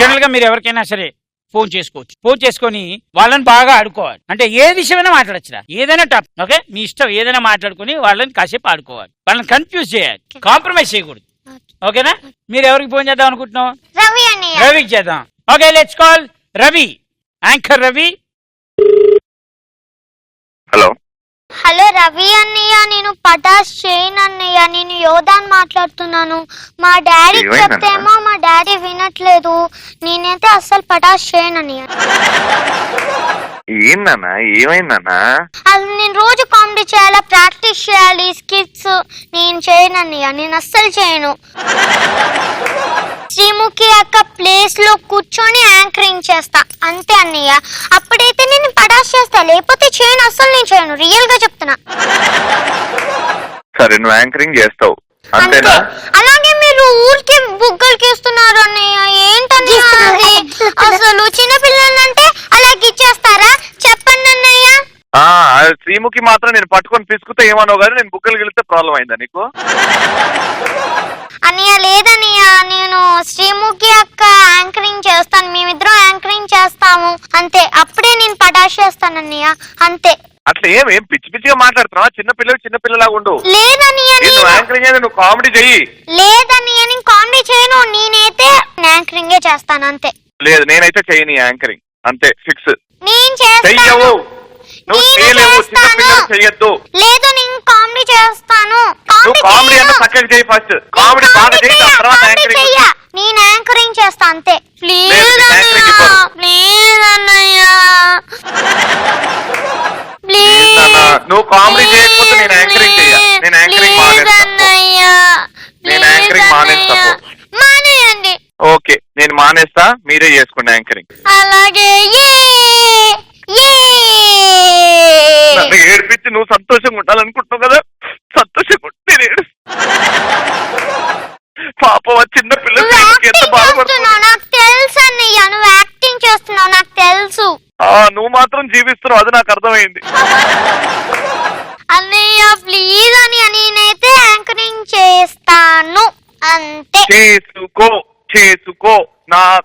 General గా మీరు ఎవరికైనా సరే ఫోన్ చేసుకోవచ్చు. ఫోన్ చేసుకొని వాళ్ళని బాగా ఆడుకోవాలి. అంటే ఏ విషయమైనా మాట్లాడచ్చురా, ఏదైనా టాపిక్ ఓకే, మీ ఇష్టం ఏదైనా మాట్లాడుకుని వాళ్ళని కాసేపు ఆడుకోవాలి. వాళ్ళని కన్ఫ్యూజ్ చేయాలి, కాంప్రమైజ్ చేయకూడదు. ఓకేనా? మీరు ఎవరికి ఫోన్ చేద్దాం అనుకుంటున్నాం? రవికి చేద్దాం. Okay, let's call Ravi. Anchor Ravi. Hello hello Ravi అన్నయ్య, నేను పటాస్ చేయను అన్నయ్య, నేను యోధాన్ మాట్లాడుతున్నాను. మా డాడీ చెప్తేమో మా డాడీ వినట్లేదు. నేనైతే అస్సలు పటాస్ చేయను అన్నయ్య. ఏందన్నా, ఏమైందన్నా? అది నేను రోజు కామెడీ చేయాలా, ప్రాక్టీస్ చేయాలి, స్కిట్స్. నేను చేయను అన్నయ్య, నేను అస్సలు చేయను. శ్రీముఖి అక్క ప్లేస్ లో కూర్చొని యాంకరింగ్ చేస్తా అంతే అన్నయ్య. అప్పుడైతే నేను పటాస్ చేస్తా, లేకపోతే చేయను, అస్సలు నేను చేయను. రియల్ గా చెప్తున్నా. సరే, నువ్వు యాంకరింగ్ చేస్తావు అంతేనా? అలాగే మీరు ఊరికే బుగ్గలకి ఇస్తున్నారు అన్నయ్య. ఏంటన్నయ్య అది? అసలు చిన్నపిల్లలంటే అలా గిచ్చేస్తారా? చెప్పండి అన్నయ్య. శ్రీముఖి మాత్రం నేను పట్టుకొని పిసుకుతే ఏమన్నావు కానీ నేను బుక్కలు గెలిస్తే ప్రాబ్లం అయిందా నీకు? అన్నయ్య లేదన్నయ్య, నేను శ్రీముఖి అక్క యాంకరింగ్ చేస్తాను, మేమిద్దరం యాంకరింగ్ చేస్తాము అంతే. అప్పుడే నేను పటాష్ చేస్తానన్నయ్య అంతే. అట్లా ఏం పిచ్చి పిచ్చిగా మాట్లాడుతున్నావా? చిన్నపిల్లలాగా ఉండు. లేదన్నయ్య, నువ్వు యాంకరింగ్ నువ్వు కామెడీ చెయ్యి. లేదన్నయ్య, నేను కామెడీ చేయను, నేనైతే యాంకరింగే చేస్తాను అంతే. లేదు, నేనైతే చేయను యాంకరింగ్ అంతే, ఫిక్స్. నేను చేస్తాను. లేదు, నేను కామెడీ చేస్తాను. కామెడీ అంటే చక్కగా చేయి, ఫస్ట్ కామెడీ బాగా చేయి, తర్వాత యాంకరింగ్. నేను యాంకరింగ్ చేస్తా అంతే. ప్లీజ్ అన్నయ్య, ప్లీజ్ అన్నయ్య, ప్లీజ్. నువ్వు కామెడీ చేయకపోతే నేను యాంకరింగ్ చెయ్య. నేను యాంకరింగ్ మానేస్తా. మానేయండి. ఓకే, నేను మానేస్తా, మీరే చేసుకోండి యాంకరింగ్. అలాగే. నన్ను ఏడిపించి నువ్వు సంతోషంగా ఉండాలనుకుంటున్నావు కదా, సంతోషంగా ఉంటే నేను పాపం చిన్న పిల్లలు ఎంత బాధపడుతున్నావు నాకు తెలుసు అన్నయ్య, నువ్వు యాక్టింగ్ చేస్తున్నావు నాకు తెలుసు. నువ్వు మాత్రం జీవిస్తున్నావు, అది నాకు అర్థమైంది. అన్నయ్య ప్లీజ్ అని, నేనైతే యాంకరింగ్ చేస్తాను అంతే. చేసుకో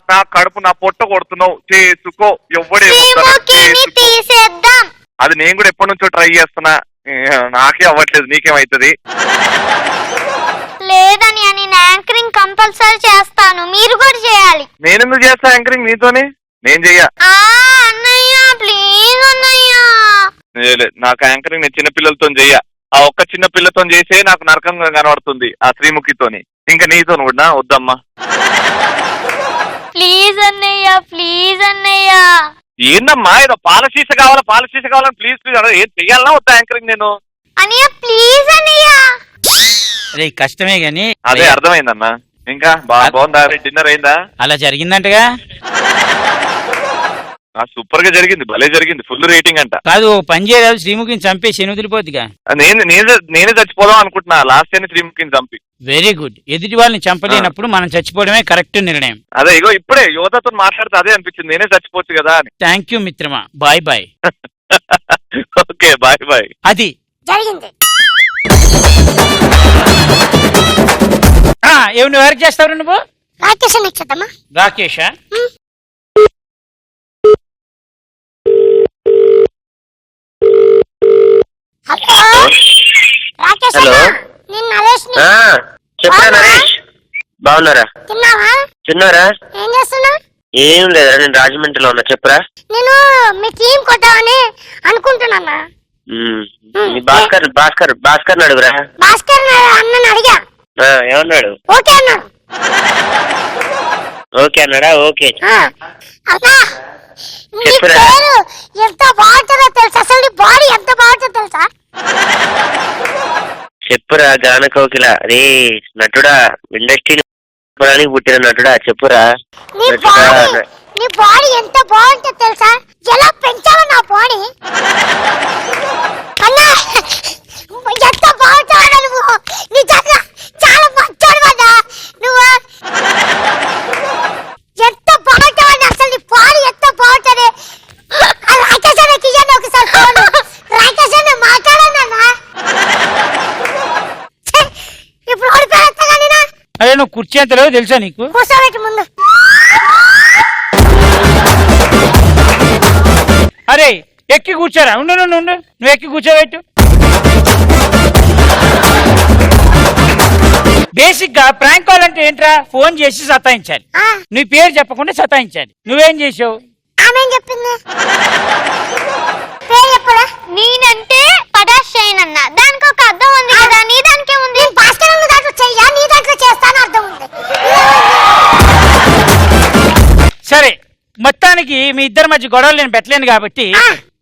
నా కడుపు, నా పొట్ట కొడుతున్నావు, చేసుకో. ఎవడే తీసేద్దాం. అది నేను కూడా ఎప్పటి నుంచో ట్రై చేస్తున్నా, నాకే అవ్వట్లేదు, నీకేమైతుంది? లేదని నేను యాంకరింగ్ కంపల్సరీ చేస్తాను, మీరు కూడా చేయాలి. నేనెందుకు చేస్తా యాంకరింగ్ నీతోనే? నేను చెయ్యా. అన్నయ్య ప్లీజ్ అన్నయ్య. నాకు యాంకరింగ్ నేను చిన్నపిల్లలతో చెయ్యా. ఆ ఒక్క చిన్న పిల్లతో చేసే నాకు నరకంగా కనబడుతుంది, ఆ శ్రీముఖితోని. ఇంకా నీతో కూడా వద్దమ్మా. ప్లీజ్ అన్నయ్య, ప్లీజ్ అన్నయ్య. ఏందమ్మా ఏదో పాలశీస కావాలని ప్లీజ్ ఏం చెయ్యాలన్నా వద్దా యాంకరింగ్ నేను? అన్నయ్య ప్లీజ్ అన్నయ్య. అదే కష్టమే గాని. అదే అర్థమైందన్నా. ఇంకా బాగుందా? డిన్నర్ అయిందా? అలా జరిగిందంటగా. సూపర్ గా జరిగింది, భలే జరిగింది, ఫుల్ రేటింగ్ అంట. కాదు, పని చేయరాదు, శ్రీముఖిని చంపేసి వదిలిపోద్దిగా. నేనే చచ్చిపోదాం అనుకుంటున్నా లాస్ట్ టైం శ్రీముఖిని చంపి. Very good. ఎదుటి వాళ్ళని చంపలేనప్పుడు మనం చచ్చిపోవడమే కరెక్ట్ నిర్ణయం. అదే ఇగో ఇప్పుడే యువతతో మాట్లాడితే అదే అనిపించింది, నేనే చచ్చిపోవచ్చు కదా అని. థ్యాంక్ యూ మిత్రమా, bye bye. Okay, bye bye. అది జరిగింది. ఏమి వర్క్ చేస్తావు నువ్వు? రాకేష్ అని ఇచ్చేద్దామా? రాకేషా? రాకేష్ నేను నరేష్ ని. చెప్పరా నరేష్, బాగున్నారా? తిన్నావా? తిన్నారా? ఏం చేస్తున్నావు? ఏం లేదురా, నేను రాజమండ్రిలో ఉన్నా. చెప్పరా? నేను మీ టీం కొట్టామని అనుకుంటున్నా. భాస్కర్ అడుగురా. భాస్కర్ అన్నని అడిగా. ఏమన్నాడు? ఓకే అన్నాడు. ఓకే అన్నాడా? ఓకే చెప్పరా. ఎంత బాగుంటుందో తెలుసా? అసలు బాడీ ఎంత బాగుంటుందో తెలుసా? చెప్పురా గాన కోకిల. అరే నటుడా, ఇండస్ట్రీ పుట్టిన నటుడా, చెప్పురా. నీ బాడీ ఎంత బాగుంటుందో తెలుసా? ఎలా పెంచావా నా బాడీ? అన్నా ఎంత బాగుంటావా నువ్వు? నిజంగా చాలా మంచోడు కదా నువ్వు. ఎంత బాగుంటావా అసలు, నీ బాడీ ఎంత బాగుంటుంది. రాకేష్ అన్నకి ఇయ్యండి ఒకసారి ఫోన్. రాకేష్ అన్న మాట్లాడన్నా. ఇప్పుడు ఓడిపోయేస్తా కానీ అరే నువ్వు కుర్చీ ఎంత లేవు తెలుసా నీకు? కూర్చోబెట్టి ముందు. ఎక్కి కూర్చోరా. ఉండు నువ్వు ఎక్కి కూర్చోబెట్టు. బేసిక్ గా ప్రాంక్ కాల్ అంటే ఏంట్రా? ఫోన్ చేసి సతాయించాలి. నీ పేరు చెప్పకుండా సతాయించాలి. నువ్వేం చేసావు? ఆమె చెప్పింది పేరు చెప్పరా? నేనంటే పటాస్ చేయను అన్న. దానికి ఒక అర్థం ఉంది కదా. నీ దానికే ఉంది. భాస్కర్ దాంట్లో చెయ్యా, నీ దాంట్లో చేస్తాను అర్థం ఉంది. సరే, మొత్తానికి మీ ఇద్దరి మధ్య గొడవలు నేను పెట్టలేను కాబట్టి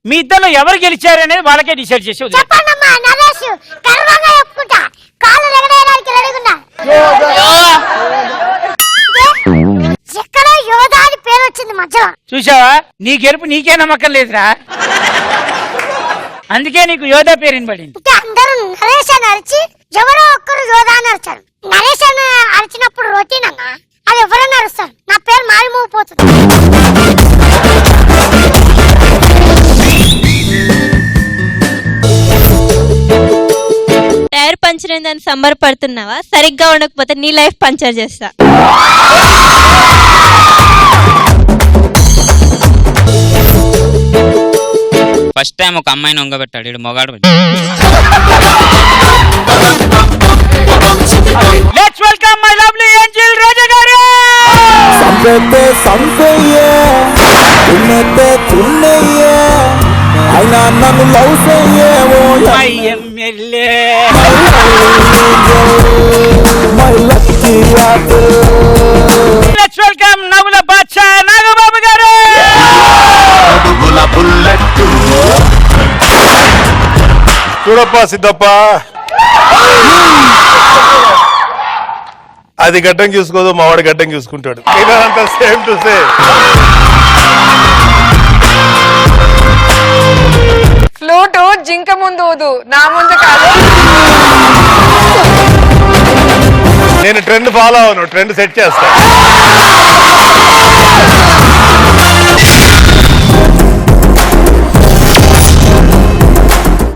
మీ ఇద్దరు ఎవరు గెలిచారు అనేది వాళ్ళకే డిసైడ్ చేసి వదిలేయ్. చెప్పండమ్మా నరేష్, గర్వంగా చెప్పుకుంటా. కాళ్ళు ఎగరేయడానికి రెడీగున్నా. ఎక్కడ యోధా అని పేరు వచ్చింది మధ్యలో. చూసావా, నీ గెలుపు నీకే నమ్మకం లేదురా. అందుకే నీకు యోధా పేరు వినబడింది. అందరూ నరేష్ అని అరిచి ఎవరో ఒక్కరు యోధా అని అరిచారు. నరేష్ అని అరిచినప్పుడు రొటీన్ అన్న, అది ఎవరైనా అరుస్తారు. నా పేరు మారిమోగిపోతుంది. టైర్ పంచర్ అయిందని సంబరపడుతున్నావా? సరిగ్గా ఉండకపోతే నీ లైఫ్ పంచర్ చేస్తా. ఫస్ట్ టైం ఒక అమ్మాయిని ఒంగబెట్టాడు ఇడు మొగాడు. Let's welcome my lovely angel Raja గారు. సంపేతే సంపేయే తున్నెతే తున్నయ్యే అయినా నన్ను లవ్ చెయ్యేవో మై ఎమ్మెల్యే మై లక్కీ యాద్. లెట్స్ వెల్కమ్ నవ్వుల బాద్షా నాగబాబు గారు. చూడప్ప సిద్ధప్ప, అది గడ్డం చూసుకోదు, మావాడు గడ్డం చూసుకుంటాడు. అంతా సేమ్ టు సేమ్. ఫ్లూటు జింక ముందు ఊదు, నా ముందు కాదు. నేను ట్రెండ్ ఫాలో అవును, ట్రెండ్ సెట్ చేస్తా.